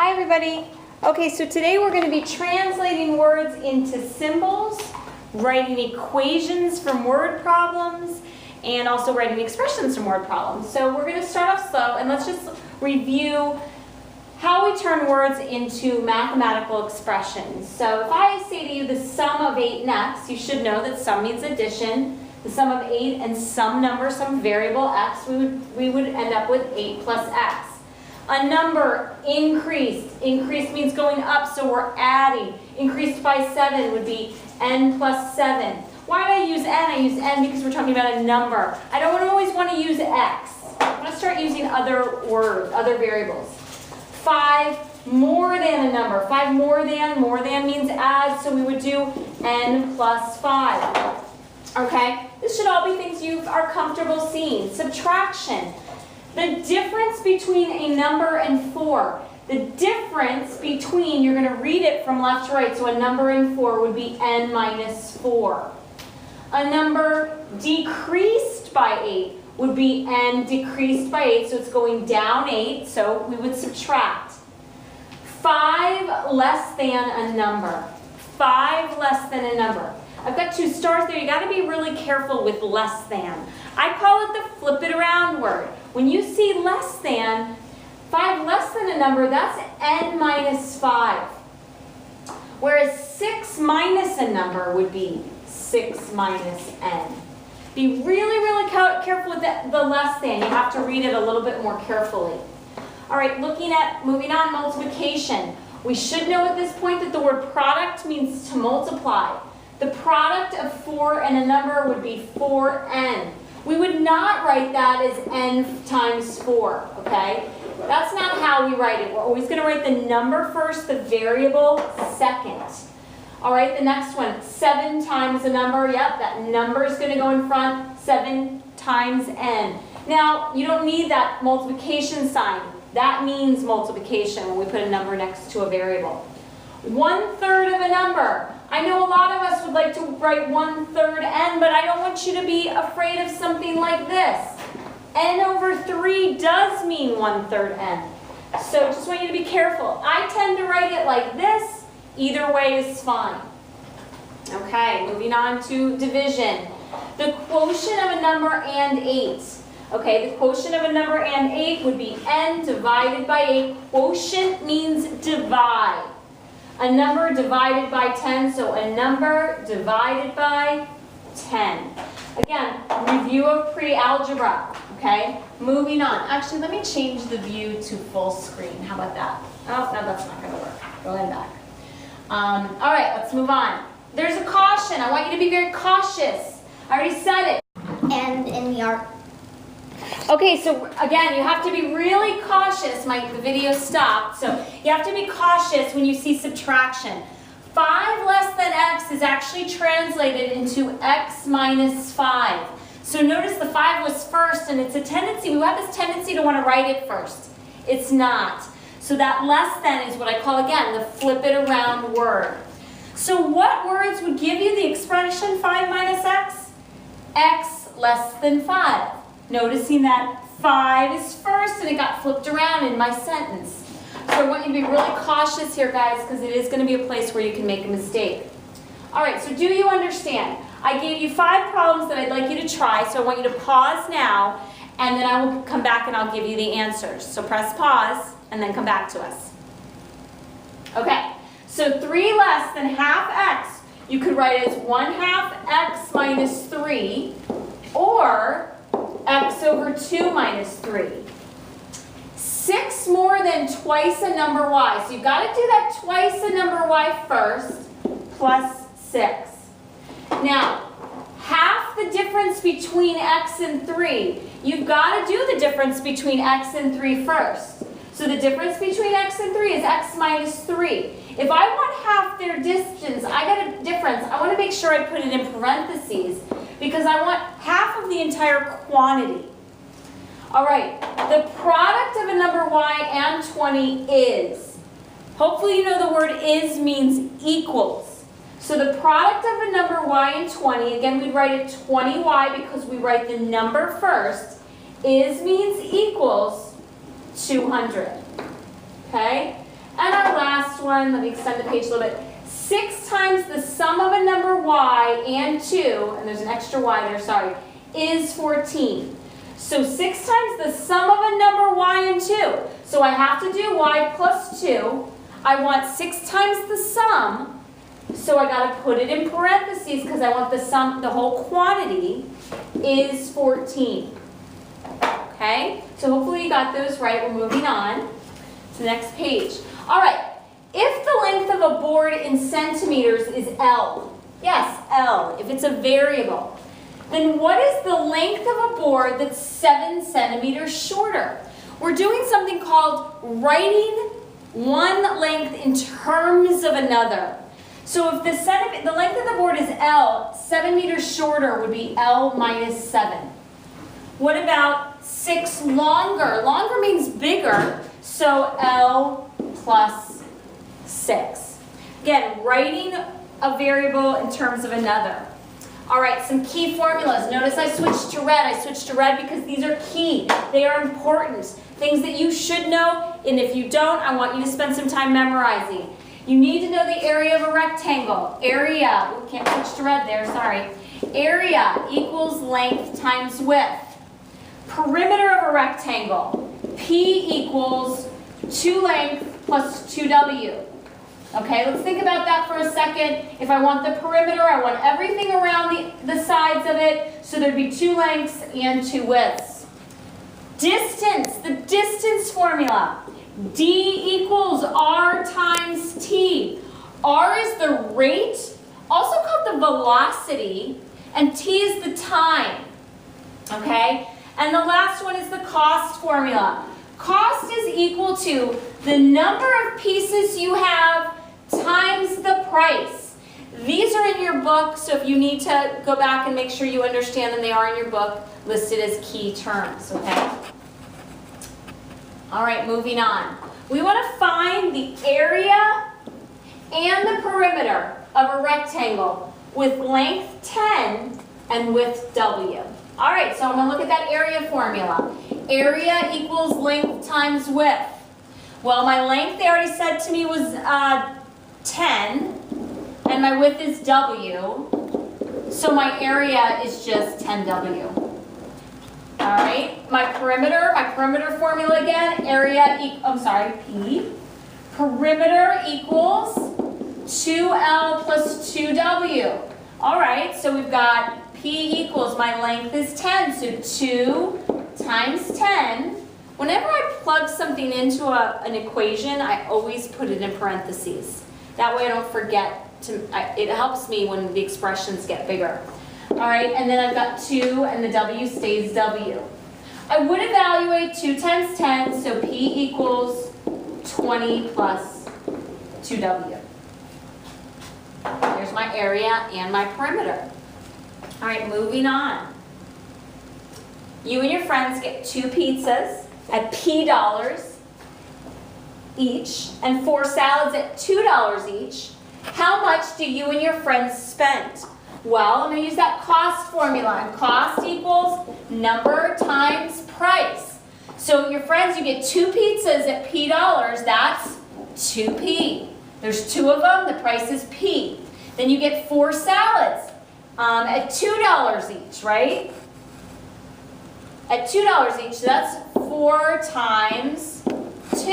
Hi everybody. Okay, so today we're going to be translating words into symbols, writing equations from word problems, and also writing expressions from word problems. So we're going to start off slow and let's just review how we turn words into mathematical expressions. So if I say to you the sum of 8 and x, you should know that sum means addition. The sum of 8 and some number, some variable x, we would end up with 8 plus x. A number increased. Increased means going up, so we're adding. Increased by 7 would be n plus 7. Why do I use n? I use n because we're talking about a number. I don't always want to use x. I'm going to start using other words, other variables. 5 more than a number. 5 more than means add, so we would do n plus 5. Okay? This should all be things you are comfortable seeing. Subtraction. The difference between a number and 4. The difference between, you're going to read it from left to right, so a number and 4 would be n minus 4. A number decreased by 8 would be n decreased by 8, so it's going down 8, so we would subtract. 5 less than a number. 5 less than a number. I've got 2 stars there. You got to be really careful with less than. I call it the flip it around word. When you see less than, 5 less than a number, that's n minus 5. Whereas 6 minus a number would be 6 minus n. Be really careful with the less than. You have to read it a little bit more carefully. All right, moving on, multiplication. We should know at this point that the word product means to multiply. The product of 4 and a number would be 4n. We would not write that as n times 4, okay? That's not how we write it. We're always going to write the number first, the variable second. All right, the next one, 7 times a number. Yep, that number is going to go in front, 7 times n. Now, you don't need that multiplication sign. That means multiplication when we put a number next to a variable. 1/3 of a number. I know a lot of us would like to write 1/3 n, but I don't want you to be afraid of something like this. N over 3 does mean 1/3 n. So just want you to be careful. I tend to write it like this. Either way is fine. Okay, moving on to division. The quotient of a number and 8. Okay, the quotient of a number and 8 would be n divided by 8. Quotient means divide. A number divided by 10, so a number divided by 10. Again, review of pre-algebra, okay? Moving on. Actually, let me change the view to full screen. How about that? Oh, no, that's not going to work. Going back. All right, let's move on. There's a caution. I want you to be very cautious. I already said it. And in the art. Okay, so again, you have to be really cautious. The video stopped, so you have to be cautious when you see subtraction. 5 less than x is actually translated into x minus 5. So notice the 5 was first, and it's a tendency, we have this tendency to want to write it first. It's not. So that less than is what I call, again, the flip it around word. So what words would give you the expression 5 minus x? X less than 5. Noticing that 5 is first and it got flipped around in my sentence. So I want you to be really cautious here, guys, because it is going to be a place where you can make a mistake. All right, so do you understand? I gave you 5 problems that I'd like you to try, so I want you to pause now, and then I will come back and I'll give you the answers. So press pause and then come back to us. Okay, so 3 less than half x, you could write it as 1/2 x minus 3, or x over 2 minus 3. 6 more than twice a number y. So you've got to do that twice a number y first, plus 6. Now, half the difference between x and 3. You've got to do the difference between x and 3 first. So the difference between x and 3 is x minus 3. If I want half their distance, I got a difference. I want to make sure I put it in parentheses, because I want half of the entire quantity. All right, the product of a number y and 20 is. Hopefully you know the word is means equals. So the product of a number y and 20, again we'd write it 20y because we write the number first, is means equals 200. Okay? And our last one, let me extend the page a little bit. 6 times the sum of a number y and 2, and there's an extra y there, sorry, is 14. So 6 times the sum of a number y and 2. So I have to do y plus 2. I want 6 times the sum, so I got to put it in parentheses because I want the sum, the whole quantity is 14. Okay? So hopefully you got those right. We're moving on to the next page. All right. If the length of a board in centimeters is L, yes, L, if it's a variable, then what is the length of a board that's 7 centimeters shorter? We're doing something called writing one length in terms of another. So if the length of the board is L, 7 meters shorter would be L minus 7. What about 6 longer? Longer means bigger, so L plus 6. Again, writing a variable in terms of another. All right, some key formulas. Notice I switched to red. I switched to red because these are key. They are important. Things that you should know, and if you don't, I want you to spend some time memorizing. You need to know the area of a rectangle. Area, we can't switch to red there, sorry. Area equals length times width. Perimeter of a rectangle. P equals 2 length plus 2W. Okay, let's think about that for a second. If I want the perimeter, I want everything around the sides of it, so there'd be 2 lengths and 2 widths. Distance, the distance formula. D equals R times T. R is the rate, also called the velocity, and T is the time. Okay? And the last one is the cost formula. Cost is equal to the number of pieces you have times the price. These are in your book, so if you need to go back and make sure you understand them, they are in your book, listed as key terms, okay? All right, moving on. We want to find the area and the perimeter of a rectangle with length 10 and width W. All right, so I'm going to look at that area formula. Area equals length times width. Well, my length, they already said to me, was 10, and my width is W, so my area is just 10W. All right, my perimeter formula again, P. Perimeter equals 2L plus 2W. All right, so we've got P equals, my length is 10, so 2 times 10. Whenever I plug something into an equation, I always put it in parentheses. That way I don't forget it helps me when the expressions get bigger. All right, and then I've got 2 and the W stays W. I would evaluate 2 times 10, so P equals 20 plus 2W. There's my area and my perimeter. All right, moving on. You and your friends get 2 pizzas at P dollars each and 4 salads at $2 each. How much do you and your friends spend? Well, I'm going to use that cost formula. And cost equals number times price. So your friends, you get 2 pizzas at P dollars. That's 2P. There's 2 of them. The price is P. Then you get 4 salads at $2 each, right? At $2 each, so that's 4 times 2.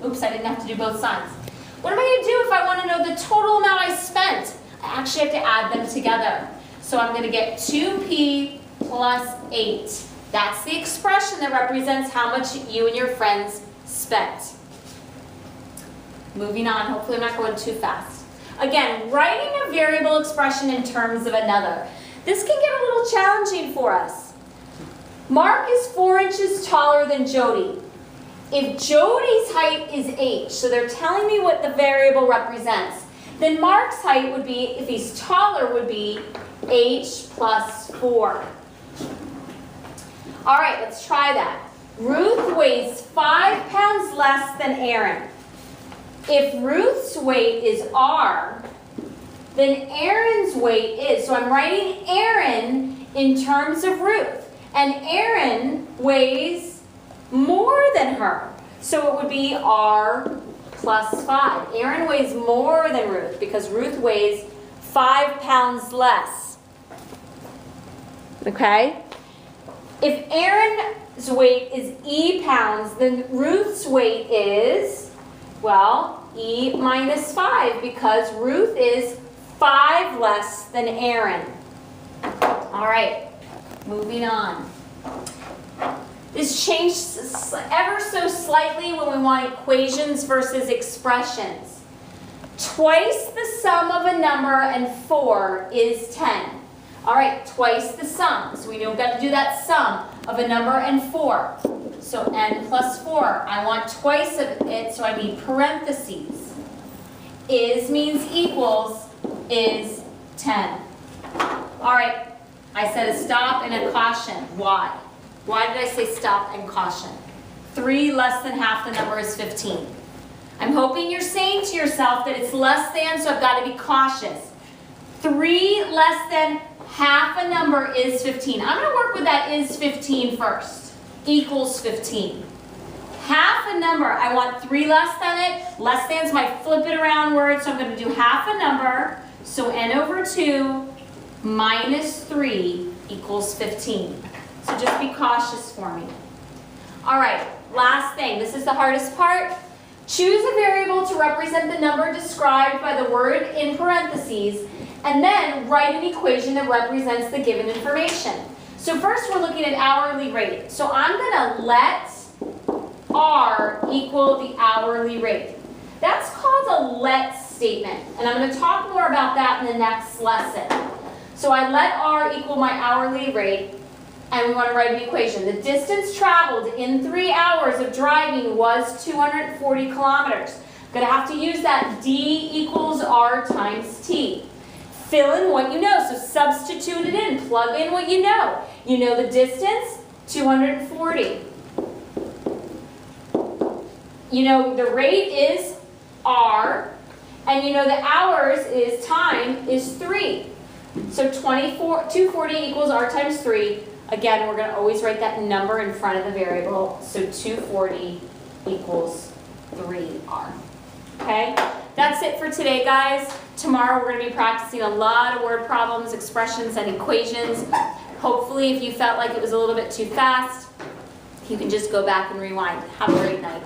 Oops, I didn't have to do both sides. What am I going to do if I want to know the total amount I spent? I actually have to add them together. So I'm going to get 2P plus 8. That's the expression that represents how much you and your friends spent. Moving on, hopefully I'm not going too fast. Again, writing a variable expression in terms of another. This can get a little challenging for us. Mark is 4 inches taller than Jody. If Jody's height is h, so they're telling me what the variable represents, then Mark's height would be, if he's taller, would be h plus 4. All right, let's try that. Ruth weighs 5 pounds less than Aaron. If Ruth's weight is R, then Aaron's weight is, so I'm writing Aaron in terms of Ruth. And Aaron weighs more than her. So it would be R plus 5. Aaron weighs more than Ruth because Ruth weighs 5 pounds less. Okay? If Aaron's weight is E pounds, then Ruth's weight is, well, E minus 5 because Ruth is 5 less than Aaron. All right, moving on. This changed ever so slightly when we want equations versus expressions. Twice the sum of a number and 4 is 10. All right, twice the sum. So we know we've got to do that sum of a number and 4. So n plus 4. I want twice of it, so I need parentheses. Is means equals is 10. All right, I said a stop and a caution. Why? Why did I say stop and caution? 3 less than half the number is 15. I'm hoping you're saying to yourself that it's less than, so I've got to be cautious. 3 less than half a number is 15. I'm going to work with that is 15 first. Equals 15. Half a number, I want 3 less than it. Less than is my flip it around word, so I'm going to do half a number. So n over 2 minus 3 equals 15. So just be cautious for me. All right, last thing. This is the hardest part. Choose a variable to represent the number described by the word in parentheses, and then write an equation that represents the given information. So first we're looking at hourly rate. So I'm going to let R equal the hourly rate. That's called a let statement, and I'm going to talk more about that in the next lesson. So I let R equal my hourly rate, and we want to write an equation. The distance traveled in 3 hours of driving was 240 kilometers. I'm going to have to use that D equals R times T. Fill in what you know. So substitute it in. Plug in what you know. You know the distance, 240. You know the rate is R, and you know the hours is time is 3. So 240 equals R times 3. Again, we're going to always write that number in front of the variable. So 240 equals 3R. Okay? That's it for today, guys. Tomorrow we're going to be practicing a lot of word problems, expressions, and equations. Hopefully, if you felt like it was a little bit too fast, you can just go back and rewind. Have a great night.